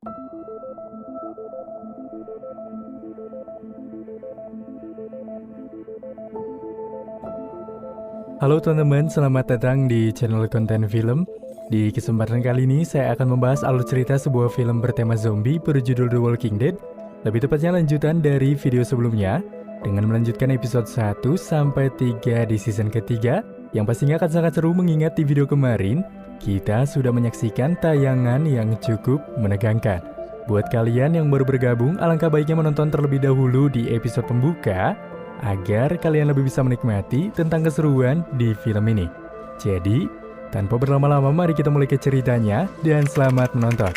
Halo teman-teman, selamat datang di channel konten film. Di kesempatan kali ini saya akan membahas alur cerita sebuah film bertema zombie berjudul The Walking Dead. Lebih tepatnya lanjutan dari video sebelumnya, dengan melanjutkan episode 1 sampai 3 di season ketiga, yang pastinya akan sangat seru mengingat di video kemarin, kita sudah menyaksikan tayangan yang cukup menegangkan. Buat kalian yang baru bergabung, alangkah baiknya menonton terlebih dahulu di episode pembuka, agar kalian lebih bisa menikmati tentang keseruan di film ini. Jadi, tanpa berlama-lama mari kita mulai ke ceritanya dan selamat menonton.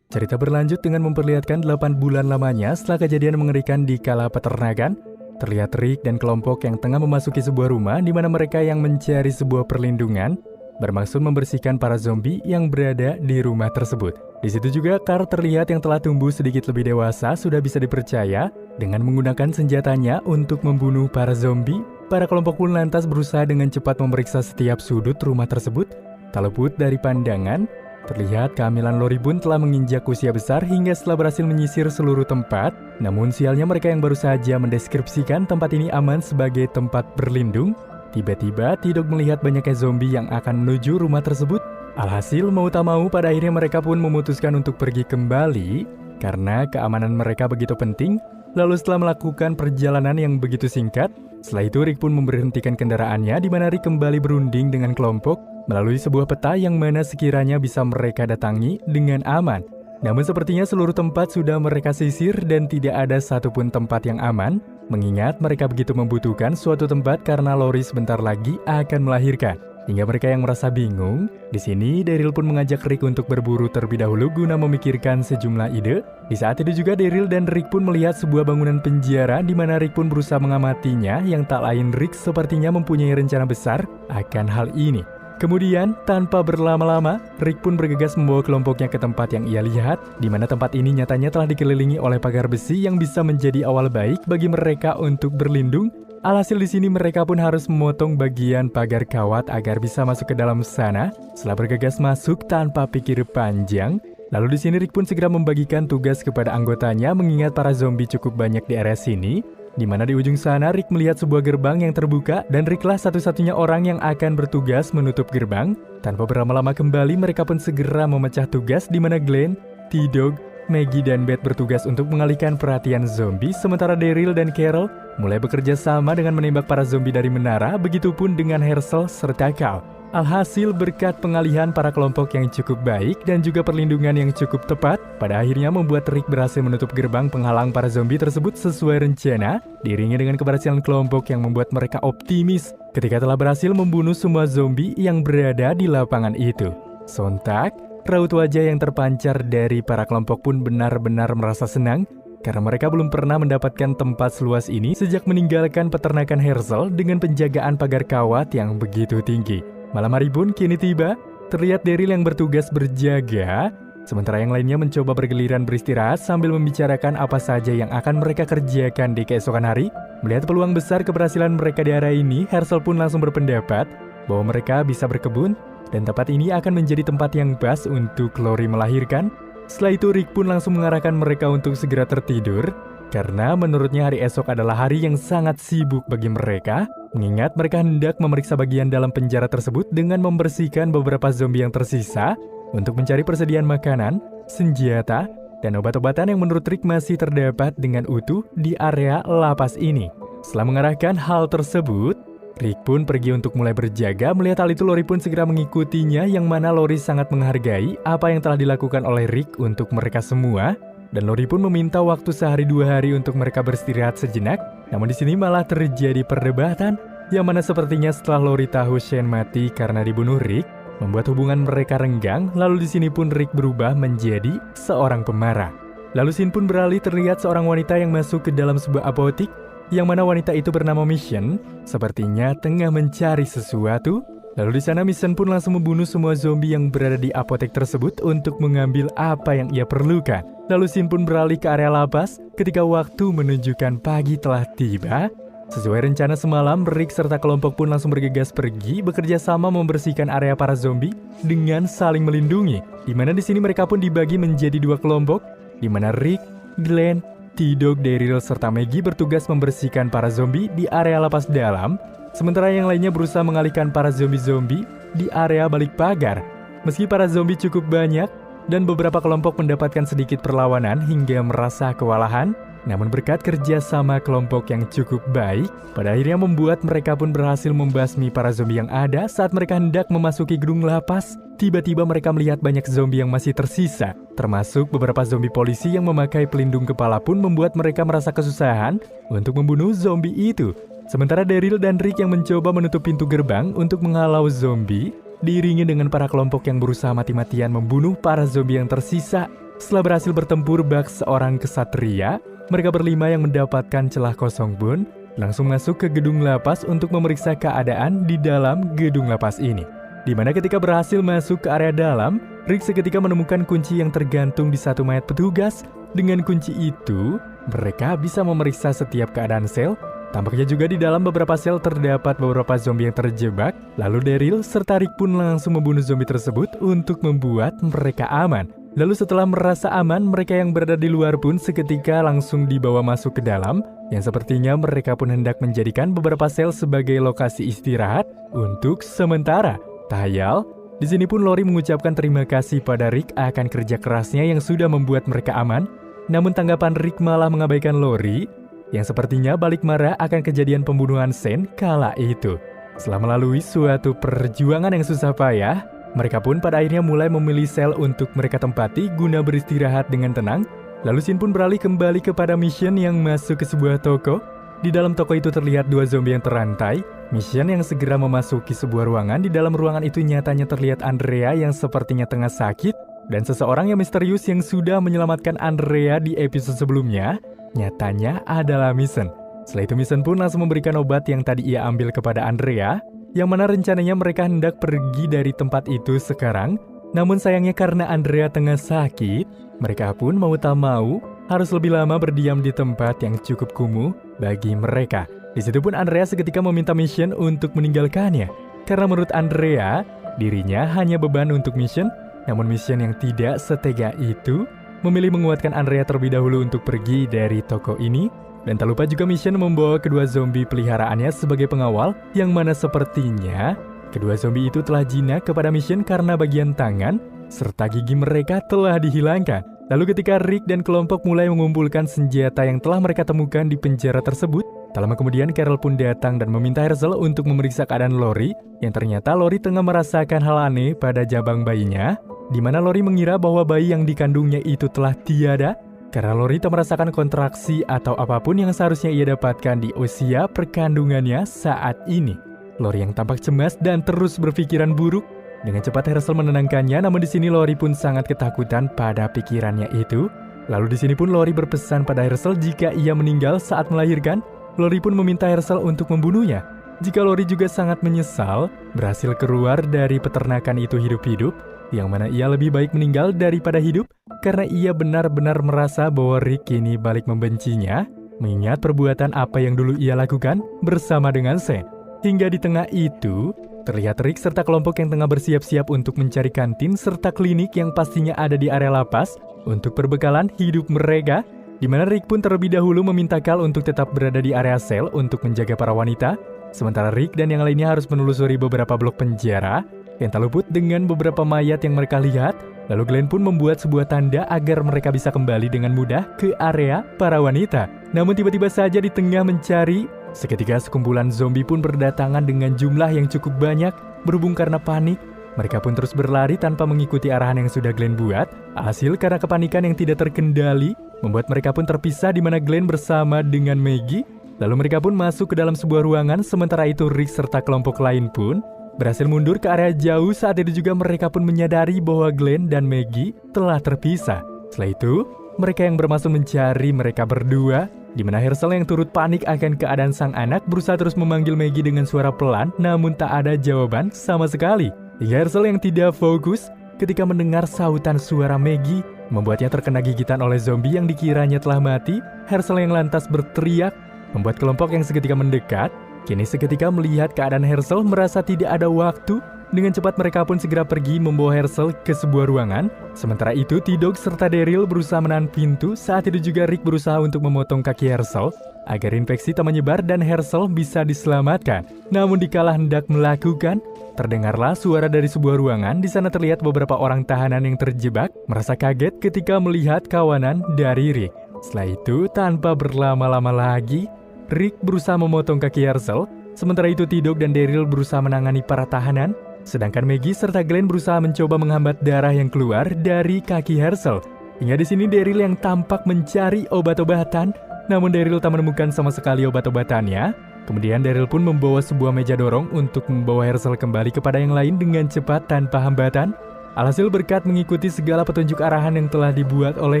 Cerita berlanjut dengan memperlihatkan 8 bulan lamanya setelah kejadian mengerikan di kala peternakan. Terlihat Rick dan kelompok yang tengah memasuki sebuah rumah di mana mereka yang mencari sebuah perlindungan bermaksud membersihkan para zombie yang berada di rumah tersebut. Di situ juga Carl terlihat yang telah tumbuh sedikit lebih dewasa sudah bisa dipercaya dengan menggunakan senjatanya untuk membunuh para zombie. Para kelompok pun lantas berusaha dengan cepat memeriksa setiap sudut rumah tersebut. Tak luput dari pandangan, terlihat kehamilan Lori pun telah menginjak usia besar hingga setelah berhasil menyisir seluruh tempat. Namun sialnya mereka yang baru saja mendeskripsikan tempat ini aman sebagai tempat berlindung, tiba-tiba Tidog melihat banyaknya zombie yang akan menuju rumah tersebut. Alhasil mau tak mau pada akhirnya mereka pun memutuskan untuk pergi kembali karena keamanan mereka begitu penting. Lalu setelah melakukan perjalanan yang begitu singkat, setelah itu Rick pun memberhentikan kendaraannya di mana Rick kembali berunding dengan kelompok melalui sebuah peta yang mana sekiranya bisa mereka datangi dengan aman. Namun sepertinya seluruh tempat sudah mereka sisir dan tidak ada satupun tempat yang aman, mengingat mereka begitu membutuhkan suatu tempat karena Lori sebentar lagi akan melahirkan. Hingga mereka yang merasa bingung, di sini Daryl pun mengajak Rick untuk berburu terlebih dahulu guna memikirkan sejumlah ide. Di saat itu juga Daryl dan Rick pun melihat sebuah bangunan penjara di mana Rick pun berusaha mengamatinya, yang tak lain Rick sepertinya mempunyai rencana besar akan hal ini. Kemudian, tanpa berlama-lama, Rick pun bergegas membawa kelompoknya ke tempat yang ia lihat, di mana tempat ini nyatanya telah dikelilingi oleh pagar besi yang bisa menjadi awal baik bagi mereka untuk berlindung. Alhasil di sini mereka pun harus memotong bagian pagar kawat agar bisa masuk ke dalam sana. Setelah bergegas masuk tanpa pikir panjang, lalu di sini Rick pun segera membagikan tugas kepada anggotanya mengingat para zombie cukup banyak di area sini. Di mana di ujung sana Rick melihat sebuah gerbang yang terbuka dan Ricklah satu-satunya orang yang akan bertugas menutup gerbang. Tanpa berlama-lama kembali mereka pun segera memecah tugas di mana Glenn, T-Dog, Maggie dan Beth bertugas untuk mengalihkan perhatian zombie, sementara Daryl dan Carol mulai bekerja sama dengan menembak para zombie dari menara, begitupun dengan Herschel serta Cal. Alhasil berkat pengalihan para kelompok yang cukup baik dan juga perlindungan yang cukup tepat, pada akhirnya membuat Rick berhasil menutup gerbang penghalang para zombie tersebut sesuai rencana, diiringi dengan keberhasilan kelompok yang membuat mereka optimis ketika telah berhasil membunuh semua zombie yang berada di lapangan itu. Sontak, raut wajah yang terpancar dari para kelompok pun benar-benar merasa senang karena mereka belum pernah mendapatkan tempat seluas ini sejak meninggalkan peternakan Herschel dengan penjagaan pagar kawat yang begitu tinggi. Malam hari pun kini tiba, terlihat Daryl yang bertugas berjaga, sementara yang lainnya mencoba bergiliran beristirahat sambil membicarakan apa saja yang akan mereka kerjakan di keesokan hari. Melihat peluang besar keberhasilan mereka di area ini, Herschel pun langsung berpendapat bahwa mereka bisa berkebun dan tempat ini akan menjadi tempat yang pas untuk Lori melahirkan. Setelah itu Rick pun langsung mengarahkan mereka untuk segera tertidur, karena menurutnya hari esok adalah hari yang sangat sibuk bagi mereka, mengingat mereka hendak memeriksa bagian dalam penjara tersebut dengan membersihkan beberapa zombie yang tersisa untuk mencari persediaan makanan, senjata, dan obat-obatan yang menurut Rick masih terdapat dengan utuh di area lapas ini. Setelah mengarahkan hal tersebut, Rick pun pergi untuk mulai berjaga. Melihat hal itu, Lori pun segera mengikutinya, yang mana Lori sangat menghargai apa yang telah dilakukan oleh Rick untuk mereka semua. Dan Lori pun meminta waktu sehari 2 hari untuk mereka beristirahat sejenak. Namun di sini malah terjadi perdebatan, yang mana sepertinya setelah Lori tahu Shane mati karena dibunuh Rick, membuat hubungan mereka renggang. Lalu di sini pun Rick berubah menjadi seorang pemarah. Lalu scene pun beralih, terlihat seorang wanita yang masuk ke dalam sebuah apotik, yang mana wanita itu bernama Mission, sepertinya tengah mencari sesuatu. Lalu di sana Mission pun langsung membunuh semua zombie yang berada di apotek tersebut untuk mengambil apa yang ia perlukan. Lalu scene pun beralih ke area lapas ketika waktu menunjukkan pagi telah tiba. Sesuai rencana semalam, Rick serta kelompok pun langsung bergegas pergi bekerja sama membersihkan area para zombie dengan saling melindungi. Di mana di sini mereka pun dibagi menjadi 2 kelompok, di mana Rick, Glenn, T-Dog, Daryl serta Maggie bertugas membersihkan para zombie di area lapas dalam, sementara yang lainnya berusaha mengalihkan para zombie-zombie di area balik pagar. Meski para zombie cukup banyak dan beberapa kelompok mendapatkan sedikit perlawanan hingga merasa kewalahan, namun berkat kerja sama kelompok yang cukup baik, pada akhirnya membuat mereka pun berhasil membasmi para zombie yang ada saat mereka hendak memasuki gedung lapas. Tiba-tiba mereka melihat banyak zombie yang masih tersisa, termasuk beberapa zombie polisi yang memakai pelindung kepala pun membuat mereka merasa kesusahan untuk membunuh zombie itu. Sementara Daryl dan Rick yang mencoba menutup pintu gerbang untuk menghalau zombie, diiringi dengan para kelompok yang berusaha mati-matian membunuh para zombie yang tersisa. Setelah berhasil bertempur bak seorang kesatria, mereka berlima yang mendapatkan celah kosong pun langsung masuk ke gedung lapas untuk memeriksa keadaan di dalam gedung lapas ini. Di mana ketika berhasil masuk ke area dalam, Rick seketika menemukan kunci yang tergantung di satu mayat petugas. Dengan kunci itu, mereka bisa memeriksa setiap keadaan sel. Tampaknya juga di dalam beberapa sel terdapat beberapa zombie yang terjebak. Lalu Daryl serta Rick pun langsung membunuh zombie tersebut untuk membuat mereka aman. Lalu setelah merasa aman, mereka yang berada di luar pun seketika langsung dibawa masuk ke dalam, yang sepertinya mereka pun hendak menjadikan beberapa sel sebagai lokasi istirahat untuk sementara. Tak hayal, di sini pun Lori mengucapkan terima kasih pada Rick akan kerja kerasnya yang sudah membuat mereka aman. Namun tanggapan Rick malah mengabaikan Lori, yang sepertinya balik marah akan kejadian pembunuhan Shane kala itu. Setelah melalui suatu perjuangan yang susah payah, mereka pun pada akhirnya mulai memilih sel untuk mereka tempati guna beristirahat dengan tenang. Lalu Shane pun beralih kembali kepada mission yang masuk ke sebuah toko. Di dalam toko itu terlihat 2 zombie yang terantai. Mission yang segera memasuki sebuah ruangan. Di dalam ruangan itu nyatanya terlihat Andrea yang sepertinya tengah sakit. Dan seseorang yang misterius yang sudah menyelamatkan Andrea di episode sebelumnya, nyatanya adalah Mason. Setelah itu Mason pun langsung memberikan obat yang tadi ia ambil kepada Andrea, yang mana rencananya mereka hendak pergi dari tempat itu sekarang. Namun sayangnya karena Andrea tengah sakit, mereka pun mau tak mau harus lebih lama berdiam di tempat yang cukup kumuh bagi mereka. Di situ pun Andrea seketika meminta Mission untuk meninggalkannya. Karena menurut Andrea, dirinya hanya beban untuk Mission. Namun Mission yang tidak setega itu memilih menguatkan Andrea terlebih dahulu untuk pergi dari toko ini. Dan tak lupa juga Mission membawa kedua zombie peliharaannya sebagai pengawal, yang mana sepertinya kedua zombie itu telah jinak kepada Mission karena bagian tangan serta gigi mereka telah dihilangkan. Lalu ketika Rick dan kelompok mulai mengumpulkan senjata yang telah mereka temukan di penjara tersebut, tak lama kemudian Carol pun datang dan meminta Herschel untuk memeriksa keadaan Lori, yang ternyata Lori tengah merasakan hal aneh pada jabang bayinya, di mana Lori mengira bahwa bayi yang dikandungnya itu telah tiada, karena Lori tak merasakan kontraksi atau apapun yang seharusnya ia dapatkan di usia perkandungannya saat ini. Lori yang tampak cemas dan terus berpikiran buruk. Dengan cepat Herschel menenangkannya, namun di sini Lori pun sangat ketakutan pada pikirannya itu. Lalu di sini pun Lori berpesan pada Herschel jika ia meninggal saat melahirkan, Lori pun meminta Herschel untuk membunuhnya. Jika Lori juga sangat menyesal berhasil keluar dari peternakan itu hidup-hidup, yang mana ia lebih baik meninggal daripada hidup, karena ia benar-benar merasa bahwa Rick kini balik membencinya, mengingat perbuatan apa yang dulu ia lakukan bersama dengan Shane. Hingga di tengah itu, terlihat Rick serta kelompok yang tengah bersiap-siap untuk mencari kantin serta klinik yang pastinya ada di area lapas untuk perbekalan hidup mereka, di mana Rick pun terlebih dahulu meminta Cal untuk tetap berada di area sel untuk menjaga para wanita, sementara Rick dan yang lainnya harus menelusuri beberapa blok penjara yang tak luput dengan beberapa mayat yang mereka lihat. Lalu Glenn pun membuat sebuah tanda agar mereka bisa kembali dengan mudah ke area para wanita. Namun tiba-tiba saja di tengah mencari, seketika sekumpulan zombie pun berdatangan dengan jumlah yang cukup banyak. Berhubung karena panik, mereka pun terus berlari tanpa mengikuti arahan yang sudah Glenn buat. Hasil karena kepanikan yang tidak terkendali, membuat mereka pun terpisah di mana Glenn bersama dengan Maggie. Lalu mereka pun masuk ke dalam sebuah ruangan, sementara itu Rick serta kelompok lain pun berhasil mundur ke area jauh. Saat itu juga mereka pun menyadari bahwa Glenn dan Maggie telah terpisah. Setelah itu, mereka yang bermaksud mencari mereka berdua, di mana Herschel yang turut panik akan keadaan sang anak berusaha terus memanggil Maggie dengan suara pelan, namun tak ada jawaban sama sekali. Hingga Herschel yang tidak fokus ketika mendengar sautan suara Maggie, membuatnya terkena gigitan oleh zombie yang dikiranya telah mati. Herschel yang lantas berteriak, membuat kelompok yang seketika mendekat, kini seketika melihat keadaan Herschel merasa tidak ada waktu. Dengan cepat mereka pun segera pergi membawa Herschel ke sebuah ruangan. Sementara itu T-Dog serta Daryl berusaha menahan pintu. Saat itu juga Rick berusaha untuk memotong kaki Herschel agar infeksi tak menyebar dan Herschel bisa diselamatkan. Namun dikala hendak melakukan, terdengarlah suara dari sebuah ruangan. Di sana terlihat beberapa orang tahanan yang terjebak, merasa kaget ketika melihat kawanan dari Rick. Setelah itu, tanpa berlama-lama lagi, Rick berusaha memotong kaki Herschel. Sementara itu T-Dog dan Daryl berusaha menangani para tahanan. Sedangkan Maggie serta Glenn berusaha mencoba menghambat darah yang keluar dari kaki Herschel. Hingga di sini Daryl yang tampak mencari obat-obatan, namun Daryl tak menemukan sama sekali obat-obatannya. Kemudian Daryl pun membawa sebuah meja dorong untuk membawa Herschel kembali kepada yang lain dengan cepat tanpa hambatan. Alhasil berkat mengikuti segala petunjuk arahan yang telah dibuat oleh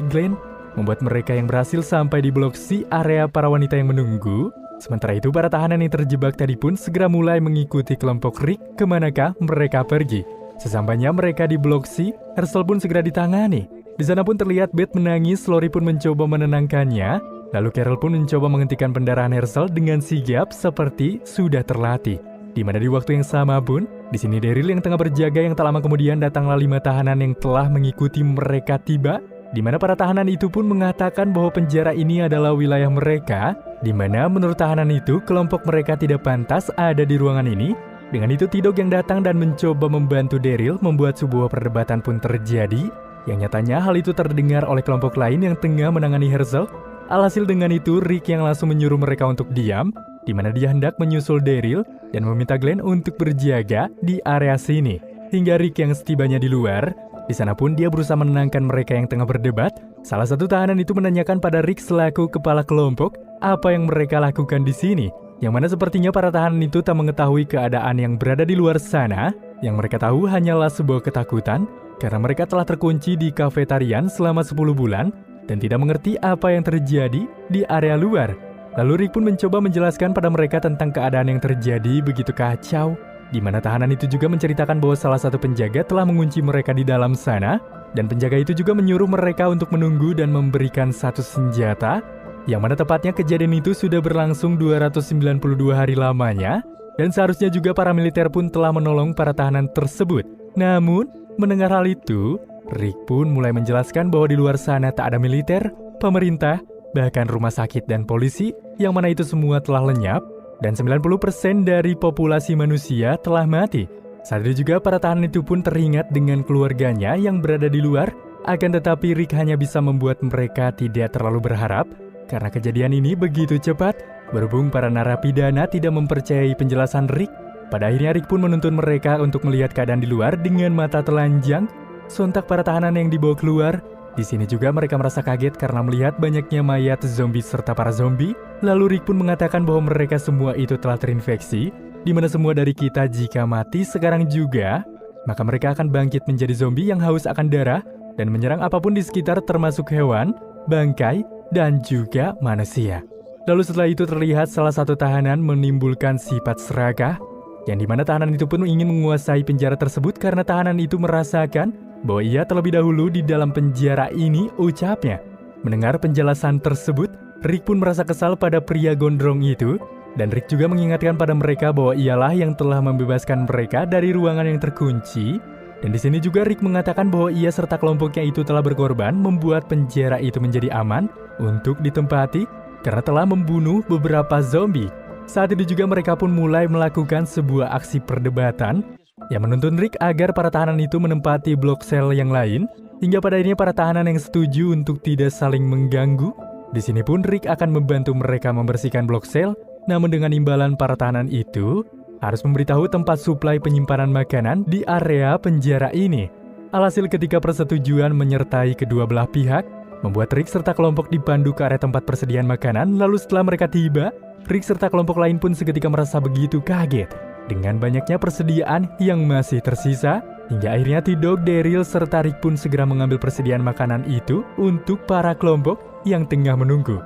Glenn, membuat mereka yang berhasil sampai di blok C, area para wanita yang menunggu. Sementara itu para tahanan yang terjebak tadi pun segera mulai mengikuti kelompok Rick kemanakah mereka pergi. Sesampainya mereka di blok C, Herschel pun segera ditangani. Di sana pun terlihat Beth menangis, Lori pun mencoba menenangkannya. Lalu Carol pun mencoba menghentikan pendarahan Herschel dengan sigap seperti sudah terlatih. Di mana di waktu yang sama pun, di sini Daryl yang tengah berjaga yang tak lama kemudian datanglah 5 tahanan yang telah mengikuti mereka tiba. Di mana para tahanan itu pun mengatakan bahwa penjara ini adalah wilayah mereka, di mana menurut tahanan itu kelompok mereka tidak pantas ada di ruangan ini. Dengan itu T-Dog yang datang dan mencoba membantu Daryl membuat sebuah perdebatan pun terjadi, yang nyatanya hal itu terdengar oleh kelompok lain yang tengah menangani Herschel. Alhasil dengan itu Rick yang langsung menyuruh mereka untuk diam, di mana dia hendak menyusul Daryl dan meminta Glenn untuk berjaga di area sini. Hingga Rick yang setibanya di luar, di sana pun dia berusaha menenangkan mereka yang tengah berdebat. Salah satu tahanan itu menanyakan pada Rick selaku kepala kelompok apa yang mereka lakukan di sini. Yang mana sepertinya para tahanan itu tak mengetahui keadaan yang berada di luar sana. Yang mereka tahu hanyalah sebuah ketakutan karena mereka telah terkunci di kafetarian selama 10 bulan dan tidak mengerti apa yang terjadi di area luar. Lalu Rick pun mencoba menjelaskan pada mereka tentang keadaan yang terjadi begitu kacau, di mana tahanan itu juga menceritakan bahwa salah satu penjaga telah mengunci mereka di dalam sana, dan penjaga itu juga menyuruh mereka untuk menunggu dan memberikan satu senjata, yang mana tepatnya kejadian itu sudah berlangsung 292 hari lamanya, dan seharusnya juga para militer pun telah menolong para tahanan tersebut. Namun, mendengar hal itu, Rick pun mulai menjelaskan bahwa di luar sana tak ada militer, pemerintah, bahkan rumah sakit dan polisi, yang mana itu semua telah lenyap, dan 90% dari populasi manusia telah mati. Saat itu juga para tahanan itu pun teringat dengan keluarganya yang berada di luar, akan tetapi Rick hanya bisa membuat mereka tidak terlalu berharap, karena kejadian ini begitu cepat, berhubung para narapidana tidak mempercayai penjelasan Rick. Pada akhirnya Rick pun menuntun mereka untuk melihat keadaan di luar dengan mata telanjang. Sontak para tahanan yang dibawa keluar. Di sini juga mereka merasa kaget karena melihat banyaknya mayat zombie serta para zombie. Lalu Rick pun mengatakan bahwa mereka semua itu telah terinfeksi, di mana semua dari kita jika mati sekarang juga, maka mereka akan bangkit menjadi zombie yang haus akan darah dan menyerang apapun di sekitar termasuk hewan, bangkai, dan juga manusia. Lalu setelah itu terlihat salah satu tahanan menimbulkan sifat serakah, yang dimana tahanan itu pun ingin menguasai penjara tersebut karena tahanan itu merasakan bahwa ia terlebih dahulu di dalam penjara ini, ucapnya. Mendengar penjelasan tersebut, Rick pun merasa kesal pada pria gondrong itu, dan Rick juga mengingatkan pada mereka bahwa ialah yang telah membebaskan mereka dari ruangan yang terkunci. Dan di sini juga Rick mengatakan bahwa ia serta kelompoknya itu telah berkorban membuat penjara itu menjadi aman untuk ditempati karena telah membunuh beberapa zombie. Saat itu juga mereka pun mulai melakukan sebuah aksi perdebatan yang menuntun Rick agar para tahanan itu menempati blok sel yang lain, hingga pada akhirnya para tahanan yang setuju untuk tidak saling mengganggu. Di sini pun Rick akan membantu mereka membersihkan blok sel, namun dengan imbalan para tahanan itu harus memberitahu tempat suplai penyimpanan makanan di area penjara ini. Alhasil ketika persetujuan menyertai kedua belah pihak, membuat Rick serta kelompok dipandu ke area tempat persediaan makanan. Lalu setelah mereka tiba, Rick serta kelompok lain pun seketika merasa begitu kaget dengan banyaknya persediaan yang masih tersisa, hingga akhirnya T-Dog, Daryl, serta Rick pun segera mengambil persediaan makanan itu untuk para kelompok yang tengah menunggu.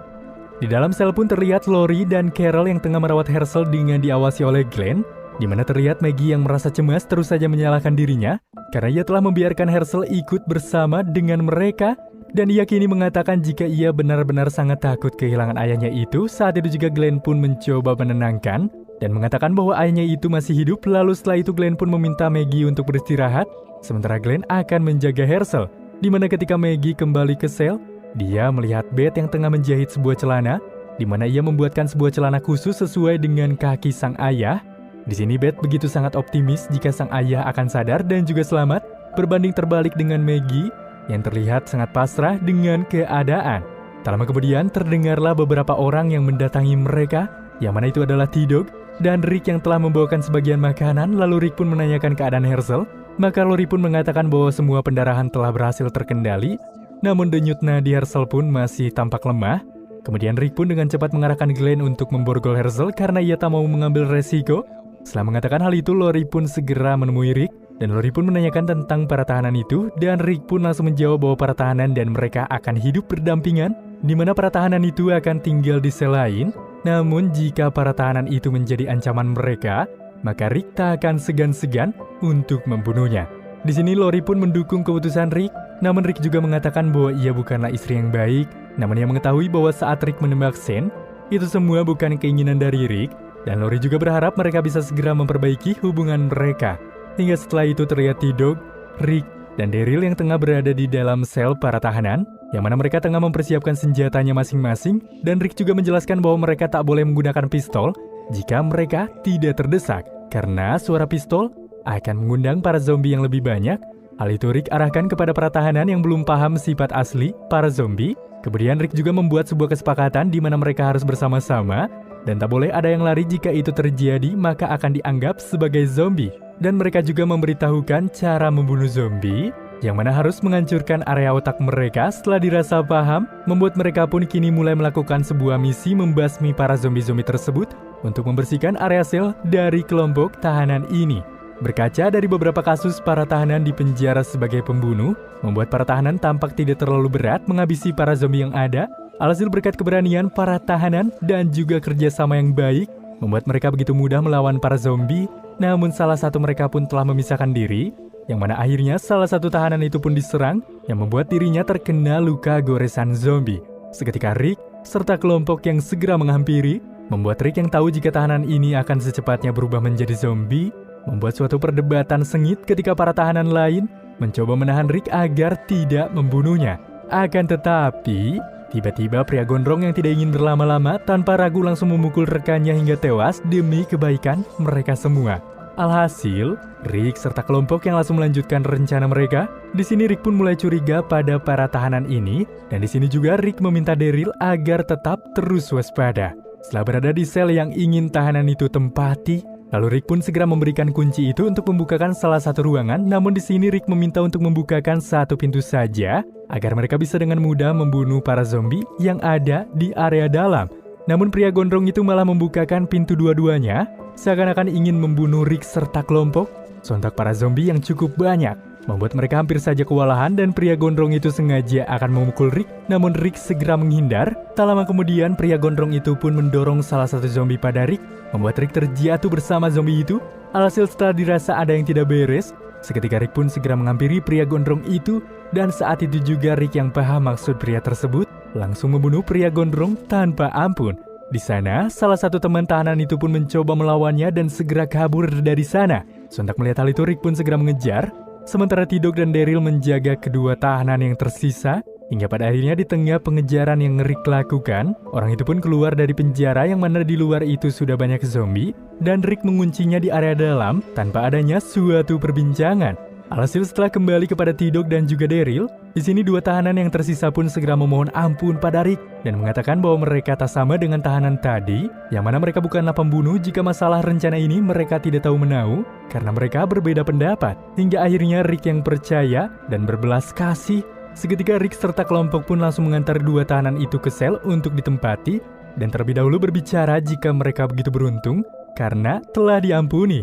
Di dalam sel pun terlihat Lori dan Carol yang tengah merawat Herschel dengan diawasi oleh Glenn, di mana terlihat Maggie yang merasa cemas terus saja menyalahkan dirinya, karena ia telah membiarkan Herschel ikut bersama dengan mereka, Dan ia kini mengatakan jika ia benar-benar sangat takut kehilangan ayahnya itu. Saat itu juga Glenn pun mencoba menenangkan dan mengatakan bahwa ayahnya itu masih hidup. Lalu setelah itu Glenn pun meminta Maggie untuk beristirahat, sementara Glenn akan menjaga Herschel. Di mana ketika Maggie kembali ke sel, dia melihat Beth yang tengah menjahit sebuah celana, di mana ia membuatkan sebuah celana khusus sesuai dengan kaki sang ayah. Di sini Beth begitu sangat optimis jika sang ayah akan sadar dan juga selamat, berbanding terbalik dengan Maggie yang terlihat sangat pasrah dengan keadaan. Tak lama kemudian terdengarlah beberapa orang yang mendatangi mereka, yang mana itu adalah T-Dog dan Rick yang telah membawakan sebagian makanan. Lalu Rick pun menanyakan keadaan Herschel, maka Lori pun mengatakan bahwa semua pendarahan telah berhasil terkendali, namun denyut nadi Herschel pun masih tampak lemah. Kemudian Rick pun dengan cepat mengarahkan Glenn untuk memborgol Herschel karena ia tak mau mengambil resiko. Setelah mengatakan hal itu, Lori pun segera menemui Rick, dan Lori pun menanyakan tentang para tahanan itu, dan Rick pun langsung menjawab bahwa para tahanan dan mereka akan hidup berdampingan, di mana para tahanan itu akan tinggal di sel lain. Namun jika para tahanan itu menjadi ancaman mereka, maka Rick tak akan segan-segan untuk membunuhnya. Di sini Lori pun mendukung keputusan Rick, namun Rick juga mengatakan bahwa ia bukanlah istri yang baik. Namun ia mengetahui bahwa saat Rick menembak Shane, itu semua bukan keinginan dari Rick, dan Lori juga berharap mereka bisa segera memperbaiki hubungan mereka. Hingga setelah itu terlihat T-Dog, Rick, dan Daryl yang tengah berada di dalam sel para tahanan, yang mana mereka tengah mempersiapkan senjatanya masing-masing, dan Rick juga menjelaskan bahwa mereka tak boleh menggunakan pistol jika mereka tidak terdesak, karena suara pistol akan mengundang para zombie yang lebih banyak. Hal itu Rick arahkan kepada para tahanan yang belum paham sifat asli para zombie. Kemudian Rick juga membuat sebuah kesepakatan di mana mereka harus bersama-sama, dan tak boleh ada yang lari. Jika itu terjadi, maka akan dianggap sebagai zombie. Dan mereka juga memberitahukan cara membunuh zombie, yang mana harus menghancurkan area otak mereka. Setelah dirasa paham, membuat mereka pun kini mulai melakukan sebuah misi membasmi para zombie-zombie tersebut untuk membersihkan area sel dari kelompok tahanan ini. Berkaca dari beberapa kasus para tahanan di penjara sebagai pembunuh, membuat para tahanan tampak tidak terlalu berat menghabisi para zombie yang ada. Alhasil berkat keberanian para tahanan dan juga kerjasama yang baik, membuat mereka begitu mudah melawan para zombie. Namun salah satu mereka pun telah memisahkan diri, yang mana akhirnya salah satu tahanan itu pun diserang, yang membuat dirinya terkena luka goresan zombie. Seketika Rick serta kelompok yang segera menghampiri, membuat Rick yang tahu jika tahanan ini akan secepatnya berubah menjadi zombie, membuat suatu perdebatan sengit ketika para tahanan lain mencoba menahan Rick agar tidak membunuhnya. Akan tetapi, tiba-tiba pria gondrong yang tidak ingin berlama-lama tanpa ragu langsung memukul rekannya hingga tewas demi kebaikan mereka semua. Alhasil, Rick serta kelompok yang langsung melanjutkan rencana mereka. Di sini Rick pun mulai curiga pada para tahanan ini, dan di sini juga Rick meminta Daryl agar tetap terus waspada. Setelah berada di sel yang ingin tahanan itu tempati, lalu Rick pun segera memberikan kunci itu untuk membukakan salah satu ruangan. Namun di sini Rick meminta untuk membukakan satu pintu saja, agar mereka bisa dengan mudah membunuh para zombie yang ada di area dalam. Namun pria gondrong itu malah membukakan pintu dua-duanya, seakan-akan ingin membunuh Rick serta kelompok. Sontak para zombie yang cukup banyak membuat mereka hampir saja kewalahan, dan pria gondrong itu sengaja akan memukul Rick. Namun Rick segera menghindar. Tak lama kemudian pria gondrong itu pun mendorong salah satu zombie pada Rick, membuat Rick terjatuh bersama zombie itu. Alhasil setelah dirasa ada yang tidak beres, seketika Rick pun segera menghampiri pria gondrong itu, dan saat itu juga Rick yang paham maksud pria tersebut langsung membunuh pria gondrong tanpa ampun. Di sana, salah satu teman tahanan itu pun mencoba melawannya dan segera kabur dari sana. Sontak melihat hal itu, Rick pun segera mengejar, sementara T-Dog dan Daryl menjaga kedua tahanan yang tersisa. Hingga pada akhirnya di tengah pengejaran yang Rick lakukan, orang itu pun keluar dari penjara yang mana di luar itu sudah banyak zombie, dan Rick menguncinya di area dalam tanpa adanya suatu perbincangan. Alhasil setelah kembali kepada T-Dog dan juga Daryl, di sini dua tahanan yang tersisa pun segera memohon ampun pada Rick dan mengatakan bahwa mereka tak sama dengan tahanan tadi, yang mana mereka bukanlah pembunuh. Jika masalah rencana ini mereka tidak tahu menahu karena mereka berbeda pendapat. Hingga akhirnya Rick yang percaya dan berbelas kasih. Seketika Rick serta kelompok pun langsung mengantar dua tahanan itu ke sel untuk ditempati, dan terlebih dahulu berbicara jika mereka begitu beruntung karena telah diampuni.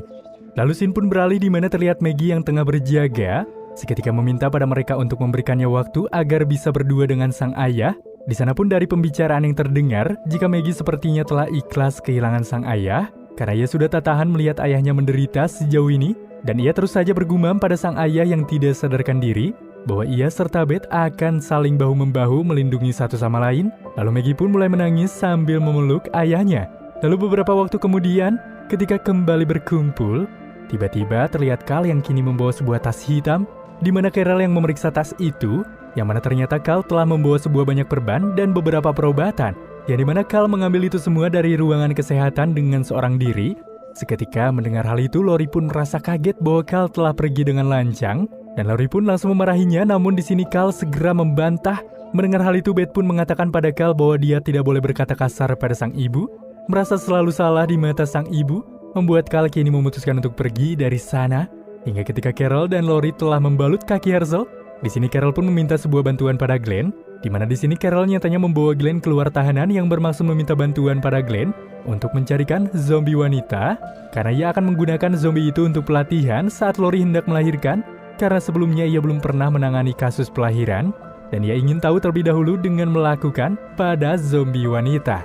Lalu scene pun beralih di mana terlihat Maggie yang tengah berjaga, seketika meminta pada mereka untuk memberikannya waktu agar bisa berdua dengan sang ayah. Di sana pun dari pembicaraan yang terdengar, jika Maggie sepertinya telah ikhlas kehilangan sang ayah, karena ia sudah tak tahan melihat ayahnya menderita sejauh ini, dan ia terus saja bergumam pada sang ayah yang tidak sadarkan diri. bahwa ia serta Beth akan saling bahu-membahu melindungi satu sama lain. Lalu Maggie pun mulai menangis sambil memeluk ayahnya. Lalu beberapa waktu kemudian, ketika kembali berkumpul, tiba-tiba terlihat Carl yang kini membawa sebuah tas hitam, di mana Carol yang memeriksa tas itu, yang mana ternyata Carl telah membawa sebuah banyak perban dan beberapa perobatan, yang dimana Carl mengambil itu semua dari ruangan kesehatan dengan seorang diri. Seketika mendengar hal itu, Lori pun merasa kaget bahwa Carl telah pergi dengan lancang, dan Lori pun langsung memarahinya. Namun di sini Carl segera membantah. Mendengar hal itu, Beth pun mengatakan pada Carl bahwa dia tidak boleh berkata kasar pada sang ibu. Merasa selalu salah di mata sang ibu, membuat Carl kini memutuskan untuk pergi dari sana. Hingga ketika Carol dan Lori telah membalut kaki Herschel, di sini Carol pun meminta sebuah bantuan pada Glenn, di mana di sini Carol nyatanya membawa Glenn keluar tahanan yang bermaksud meminta bantuan pada Glenn untuk mencarikan zombie wanita, karena ia akan menggunakan zombie itu untuk pelatihan saat Lori hendak melahirkan, karena sebelumnya ia belum pernah menangani kasus pelahiran, dan ia ingin tahu terlebih dahulu dengan melakukan pada zombie wanita.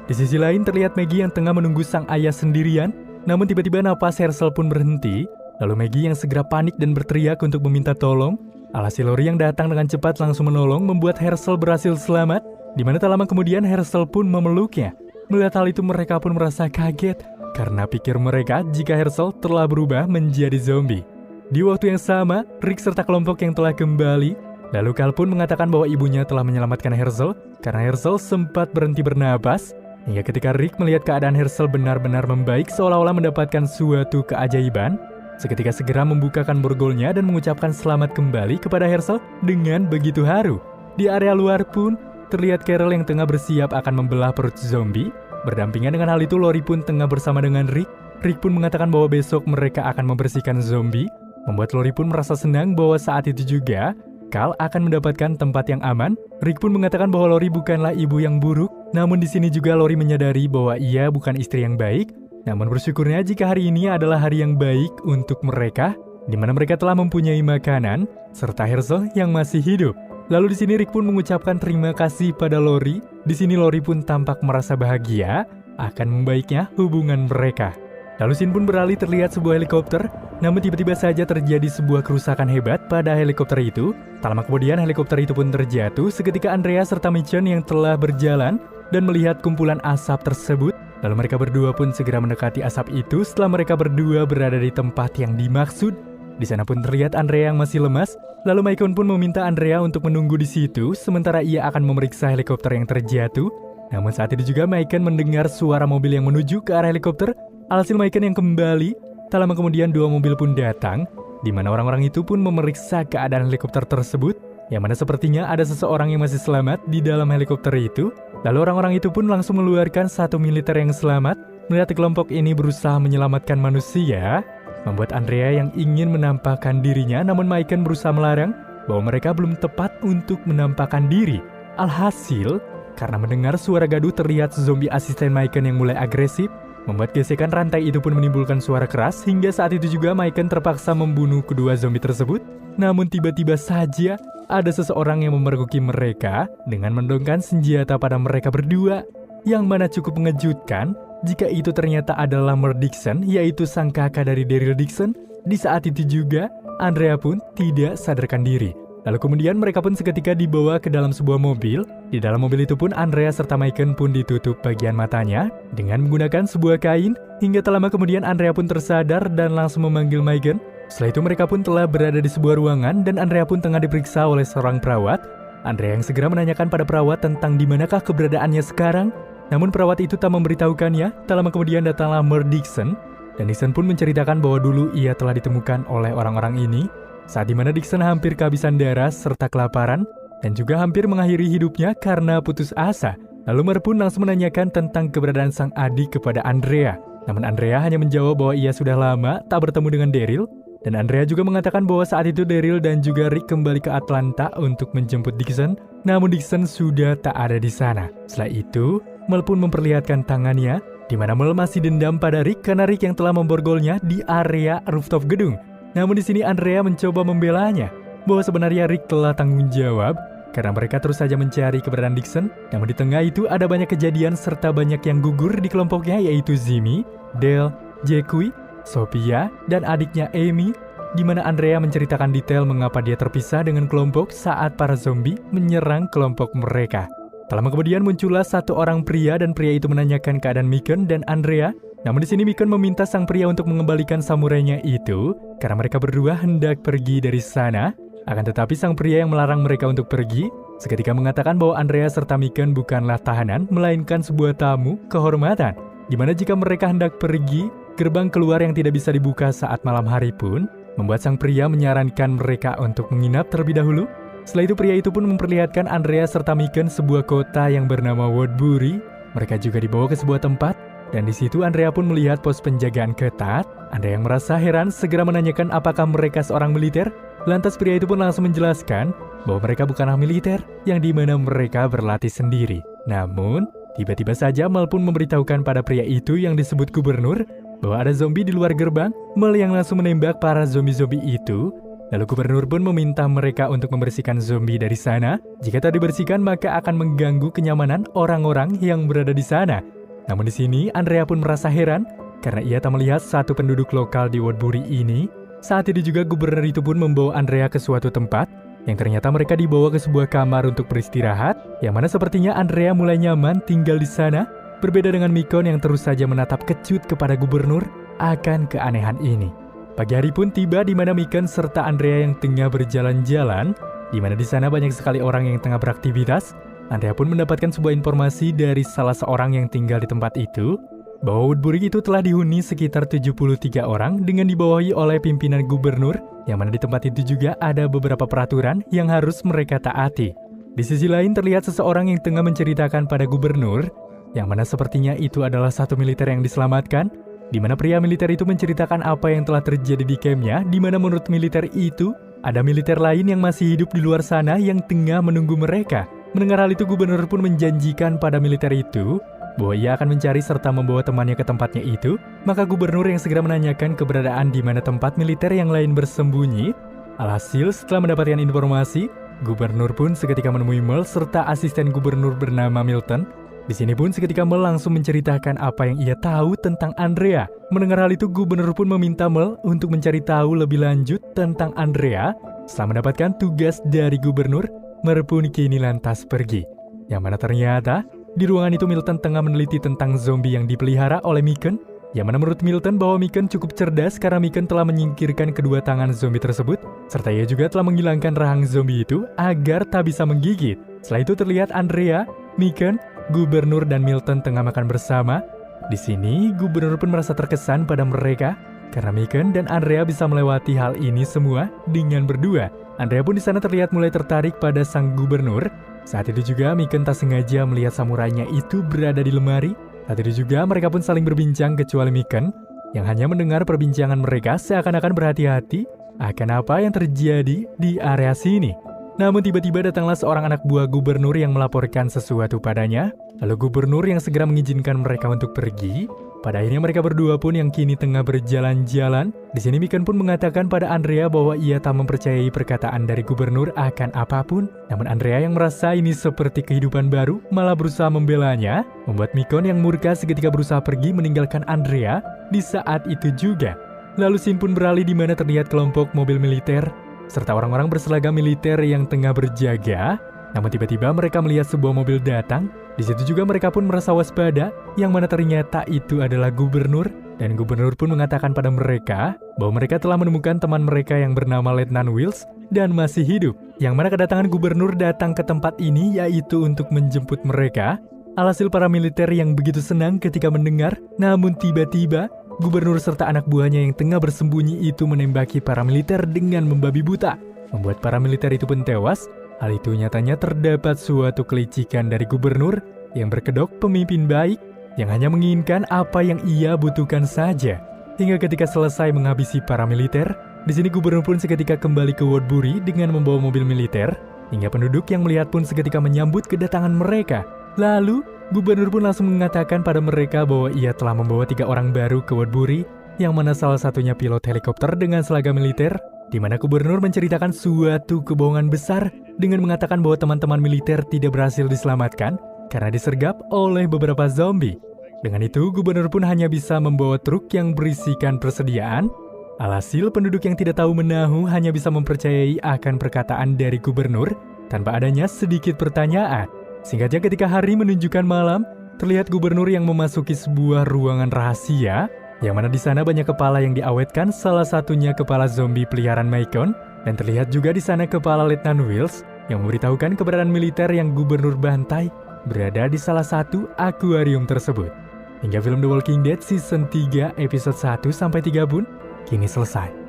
Di sisi lain terlihat Maggie yang tengah menunggu sang ayah sendirian, namun tiba-tiba napas Herschel pun berhenti. Lalu Maggie yang segera panik dan berteriak untuk meminta tolong. Alhasil Lori yang datang dengan cepat langsung menolong, membuat Herschel berhasil selamat, di mana tak lama kemudian Herschel pun memeluknya. Melihat hal itu mereka pun merasa kaget, karena pikir mereka jika Herschel telah berubah menjadi zombie. Di waktu yang sama, Rick serta kelompok yang telah kembali, lalu Carl pun mengatakan bahwa ibunya telah menyelamatkan Herschel, karena Herschel sempat berhenti bernapas, hingga ketika Rick melihat keadaan Herschel benar-benar membaik seolah-olah mendapatkan suatu keajaiban, seketika segera membukakan borgolnya dan mengucapkan selamat kembali kepada Herschel dengan begitu haru. Di area luar pun, terlihat Carol yang tengah bersiap akan membelah perut zombie. Berdampingan dengan hal itu, Lori pun tengah bersama dengan Rick. Rick pun mengatakan bahwa besok mereka akan membersihkan zombie, membuat Lori pun merasa senang bahwa saat itu juga, Carl akan mendapatkan tempat yang aman. Rick pun mengatakan bahwa Lori bukanlah ibu yang buruk, namun di sini juga Lori menyadari bahwa ia bukan istri yang baik. Namun bersyukurnya jika hari ini adalah hari yang baik untuk mereka, di mana mereka telah mempunyai makanan, serta Herschel yang masih hidup. Lalu di sini Rick pun mengucapkan terima kasih pada Lori. Di sini Lori pun tampak merasa bahagia akan membaiknya hubungan mereka. Lalu scene pun beralih terlihat sebuah helikopter, namun tiba-tiba saja terjadi sebuah kerusakan hebat pada helikopter itu. Tak lama kemudian helikopter itu pun terjatuh seketika Andrea serta Mitchell yang telah berjalan dan melihat kumpulan asap tersebut. Lalu mereka berdua pun segera mendekati asap itu setelah mereka berdua berada di tempat yang dimaksud. Di sana pun terlihat Andrea yang masih lemas. Lalu Maikon pun meminta Andrea untuk menunggu di situ sementara ia akan memeriksa helikopter yang terjatuh. Namun saat itu juga Maikon mendengar suara mobil yang menuju ke arah helikopter. Alhasil Maikon yang kembali. Tak lama kemudian dua mobil pun datang, di mana orang-orang itu pun memeriksa keadaan helikopter tersebut, yang mana sepertinya ada seseorang yang masih selamat di dalam helikopter itu. Lalu orang-orang itu pun langsung mengeluarkan satu militer yang selamat. Melihat kelompok ini berusaha menyelamatkan manusia, membuat Andrea yang ingin menampakkan dirinya, namun Maikon berusaha melarang bahwa mereka belum tepat untuk menampakkan diri. Alhasil, karena mendengar suara gaduh terlihat zombie asisten Maikon yang mulai agresif, membuat gesekan rantai itu pun menimbulkan suara keras, hingga saat itu juga Maikon terpaksa membunuh kedua zombie tersebut. Namun tiba-tiba saja ada seseorang yang memergoki mereka dengan mendongkan senjata pada mereka berdua, yang mana cukup mengejutkan jika itu ternyata adalah Mer Dixon, yaitu sang kakak dari Daryl Dixon. Di saat itu juga Andrea pun tidak sadarkan diri. Lalu kemudian mereka pun seketika dibawa ke dalam sebuah mobil. Di dalam mobil itu pun Andrea serta Maikon pun ditutup bagian matanya dengan menggunakan sebuah kain. Hingga tak lama kemudian Andrea pun tersadar dan langsung memanggil Maikon. Setelah itu mereka pun telah berada di sebuah ruangan dan Andrea pun tengah diperiksa oleh seorang perawat. Andrea yang segera menanyakan pada perawat tentang di manakah keberadaannya sekarang. Namun perawat itu tak memberitahukannya. Tak lama kemudian datanglah Mer Dixon. Dan Dixon pun menceritakan bahwa dulu ia telah ditemukan oleh orang-orang ini saat dimana Dixon hampir kehabisan darah serta kelaparan dan juga hampir mengakhiri hidupnya karena putus asa. Lalu Mer pun langsung menanyakan tentang keberadaan sang adik kepada Andrea. Namun Andrea hanya menjawab bahwa ia sudah lama tak bertemu dengan Daryl. Dan Andrea juga mengatakan bahwa saat itu Daryl dan juga Rick kembali ke Atlanta untuk menjemput Dixon. Namun Dixon sudah tak ada di sana. Setelah itu, Mel pun memperlihatkan tangannya, di mana Mel masih dendam pada Rick karena Rick yang telah memborgolnya di area rooftop gedung. Namun di sini Andrea mencoba membelanya bahwa sebenarnya Rick telah tanggung jawab karena mereka terus saja mencari keberadaan Dixon. Namun di tengah itu ada banyak kejadian serta banyak yang gugur di kelompoknya, yaitu Jimmy, Dale, Jackie, Sophia, dan adiknya Amy. di mana Andrea menceritakan detail mengapa dia terpisah dengan kelompok saat para zombie menyerang kelompok mereka. Tak lama kemudian muncullah satu orang pria dan pria itu menanyakan keadaan Miken dan Andrea. Namun di sini Miken meminta sang pria untuk mengembalikan samurainya itu karena mereka berdua hendak pergi dari sana. Akan tetapi sang pria yang melarang mereka untuk pergi seketika mengatakan bahwa Andrea serta Miken bukanlah tahanan melainkan sebuah tamu kehormatan, di mana jika mereka hendak pergi, gerbang keluar yang tidak bisa dibuka saat malam hari pun membuat sang pria menyarankan mereka untuk menginap terlebih dahulu. Setelah itu pria itu pun memperlihatkan Andrea serta Miken sebuah kota yang bernama Woodbury. Mereka juga dibawa ke sebuah tempat, dan di situ Andrea pun melihat pos penjagaan ketat. Andrea yang merasa heran segera menanyakan apakah mereka seorang militer. Lantas pria itu pun langsung menjelaskan bahwa mereka bukanlah militer, yang dimana mereka berlatih sendiri. Namun, tiba-tiba saja Mel pun memberitahukan pada pria itu yang disebut gubernur bahwa ada zombie di luar gerbang. Mel yang langsung menembak para zombie-zombie itu. Lalu gubernur pun meminta mereka untuk membersihkan zombie dari sana. Jika tak dibersihkan maka akan mengganggu kenyamanan orang-orang yang berada di sana. Namun di sini Andrea pun merasa heran karena ia tak melihat satu penduduk lokal di Woodbury ini. Saat itu juga gubernur itu pun membawa Andrea ke suatu tempat yang ternyata mereka dibawa ke sebuah kamar untuk beristirahat, yang mana sepertinya Andrea mulai nyaman tinggal di sana. Berbeda dengan Miken yang terus saja menatap kecut kepada gubernur akan keanehan ini. Pagi hari pun tiba di mana Miken serta Andrea yang tengah berjalan-jalan, di mana di sana banyak sekali orang yang tengah beraktivitas. Andrea pun mendapatkan sebuah informasi dari salah seorang yang tinggal di tempat itu, bahwa Woodbury itu telah dihuni sekitar 73 orang dengan dibawahi oleh pimpinan gubernur, yang mana di tempat itu juga ada beberapa peraturan yang harus mereka taati. Di sisi lain terlihat seseorang yang tengah menceritakan pada gubernur, yang mana sepertinya itu adalah satu militer yang diselamatkan, di mana pria militer itu menceritakan apa yang telah terjadi di campnya, di mana menurut militer itu, ada militer lain yang masih hidup di luar sana yang tengah menunggu mereka. Mendengar hal itu, gubernur pun menjanjikan pada militer itu bahwa ia akan mencari serta membawa temannya ke tempatnya itu. Maka gubernur yang segera menanyakan keberadaan di mana tempat militer yang lain bersembunyi. Alhasil, setelah mendapatkan informasi, gubernur pun seketika menemui Mel serta asisten gubernur bernama Milton. Di sini pun seketika Mel langsung menceritakan apa yang ia tahu tentang Andrea. Mendengar hal itu, gubernur pun meminta Mel untuk mencari tahu lebih lanjut tentang Andrea. Setelah mendapatkan tugas dari gubernur, Mel pun kini lantas pergi. Yang mana ternyata, di ruangan itu Milton tengah meneliti tentang zombie yang dipelihara oleh Miken. Yang mana menurut Milton bahwa Miken cukup cerdas karena Miken telah menyingkirkan kedua tangan zombie tersebut. Serta ia juga telah menghilangkan rahang zombie itu agar tak bisa menggigit. Setelah itu terlihat Andrea, Miken, gubernur dan Milton tengah makan bersama. Di sini, gubernur pun merasa terkesan pada mereka karena Miken dan Andrea bisa melewati hal ini semua dengan berdua. Andrea pun di sana terlihat mulai tertarik pada sang gubernur. Saat itu juga Miken tak sengaja melihat samurainya itu berada di lemari. Saat itu juga mereka pun saling berbincang kecuali Miken yang hanya mendengar perbincangan mereka seakan-akan berhati-hati akan apa yang terjadi di area sini. Namun tiba-tiba datanglah seorang anak buah gubernur yang melaporkan sesuatu padanya. Lalu gubernur yang segera mengizinkan mereka untuk pergi. Pada akhirnya mereka berdua pun yang kini tengah berjalan-jalan. Di sini Miken pun mengatakan pada Andrea bahwa ia tak mempercayai perkataan dari gubernur akan apapun. Namun Andrea yang merasa ini seperti kehidupan baru malah berusaha membelanya, membuat Miken yang murka seketika berusaha pergi meninggalkan Andrea di saat itu juga. Lalu scene pun beralih di mana terlihat kelompok mobil militer serta orang-orang berseragam militer yang tengah berjaga. Namun tiba-tiba mereka melihat sebuah mobil datang. Di situ juga mereka pun merasa waspada, yang mana ternyata itu adalah gubernur. Dan gubernur pun mengatakan pada mereka bahwa mereka telah menemukan teman mereka yang bernama Letnan Wills dan masih hidup. Yang mana kedatangan gubernur datang ke tempat ini yaitu untuk menjemput mereka. Alhasil para militer yang begitu senang ketika mendengar, namun tiba-tiba gubernur serta anak buahnya yang tengah bersembunyi itu menembaki para militer dengan membabi buta, membuat para militer itu pun tewas. Hal itu nyatanya terdapat suatu kelicikan dari gubernur yang berkedok pemimpin baik yang hanya menginginkan apa yang ia butuhkan saja. Hingga ketika selesai menghabisi para militer, di sini gubernur pun seketika kembali ke Woodbury dengan membawa mobil militer. Hingga penduduk yang melihat pun seketika menyambut kedatangan mereka. Lalu, gubernur pun langsung mengatakan pada mereka bahwa ia telah membawa 3 orang baru ke Woodbury, yang mana salah satunya pilot helikopter dengan seragam militer, di mana gubernur menceritakan suatu kebohongan besar dengan mengatakan bahwa teman-teman militer tidak berhasil diselamatkan karena disergap oleh beberapa zombie. Dengan itu, gubernur pun hanya bisa membawa truk yang berisikan persediaan. Alhasil, penduduk yang tidak tahu menahu hanya bisa mempercayai akan perkataan dari gubernur tanpa adanya sedikit pertanyaan. Singkatnya, ketika hari menunjukkan malam, terlihat gubernur yang memasuki sebuah ruangan rahasia, yang mana di sana banyak kepala yang diawetkan, salah satunya kepala zombie peliharaan Maikon, dan terlihat juga di sana kepala Letnan Wills yang memberitahukan keberadaan militer yang gubernur bantai berada di salah satu akuarium tersebut. Hingga film The Walking Dead season 3 episode 1-3 pun kini selesai.